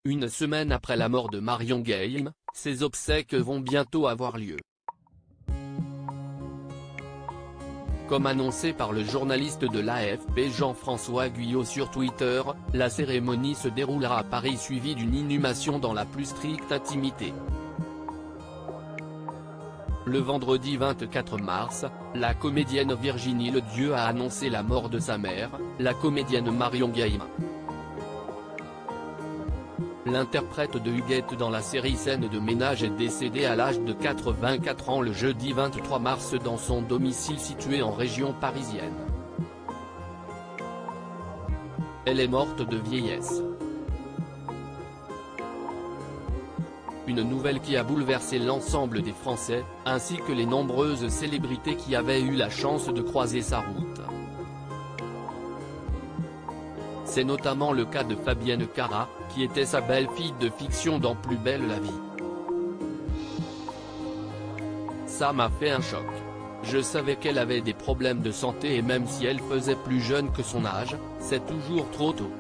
Une semaine après la mort de Marion Guilhem, ses obsèques vont bientôt avoir lieu. Comme annoncé par le journaliste de l'AFP Jean-François Guyot sur Twitter, la cérémonie se déroulera à Paris suivie d'une inhumation dans la plus stricte intimité. Le vendredi 24 mars, la comédienne Virginie Ledieu a annoncé la mort de sa mère, la comédienne Marion Guilhem. L'interprète de Huguette dans la série Scènes de ménage est décédée à l'âge de 84 ans le jeudi 23 mars dans son domicile situé en région parisienne. Elle est morte de vieillesse. Une nouvelle qui a bouleversé l'ensemble des Français, ainsi que les nombreuses célébrités qui avaient eu la chance de croiser sa route. C'est notamment le cas de Fabienne Cara, qui était sa belle-fille de fiction dans Plus belle la vie. Ça m'a fait un choc. Je savais qu'elle avait des problèmes de santé et même si elle faisait plus jeune que son âge, c'est toujours trop tôt.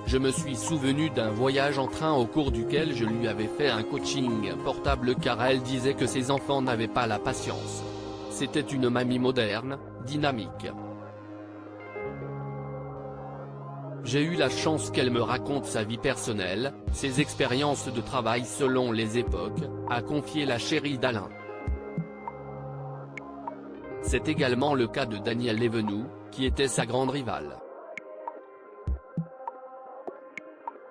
Je me suis souvenu d'un voyage en train au cours duquel je lui avais fait un coaching portable car elle disait que ses enfants n'avaient pas la patience. C'était une mamie moderne, dynamique. J'ai eu la chance qu'elle me raconte sa vie personnelle, ses expériences de travail selon les époques, a confié la chérie d'Alain. C'est également le cas de Danielle Evenou, qui était sa grande rivale.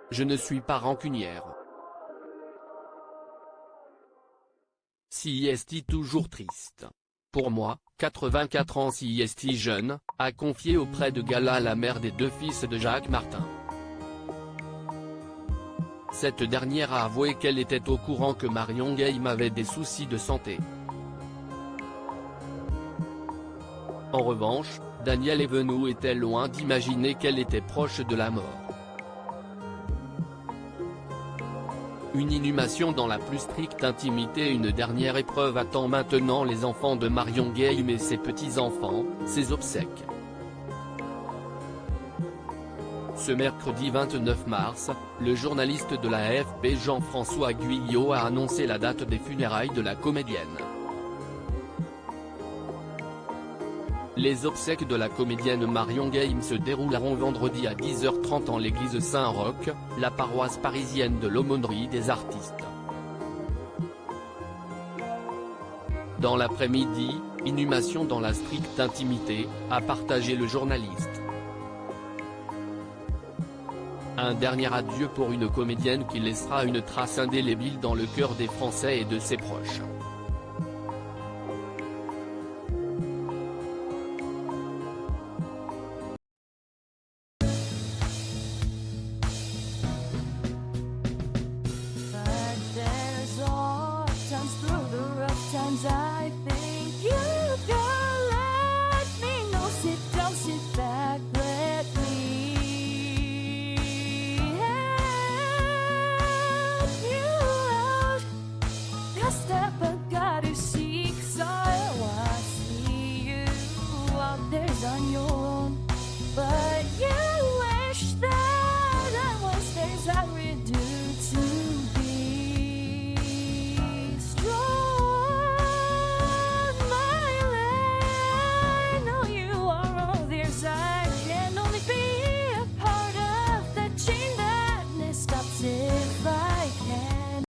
Je ne suis pas rancunière. Si est toujours triste. Pour moi, 84 ans si est jeune, a confié auprès de Gala la mère des deux fils de Jacques Martin. Cette dernière a avoué qu'elle était au courant que Marion Guilhem avait des soucis de santé. En revanche, Danielle Evenou était loin d'imaginer qu'elle était proche de la mort. Une inhumation dans la plus stricte intimité. Une dernière épreuve attend maintenant les enfants de Marion Guilhem et ses petits-enfants, ses obsèques. Ce mercredi 29 mars, le journaliste de l'AFP Jean-François Guyot a annoncé la date des funérailles de la comédienne. Les obsèques de la comédienne Marion Guilhem se dérouleront vendredi à 10h30 en l'église Saint-Roch, la paroisse parisienne de l'Aumônerie des artistes. Dans l'après-midi, inhumation dans la stricte intimité, a partagé le journaliste. Un dernier adieu pour une comédienne qui laissera une trace indélébile dans le cœur des Français et de ses proches.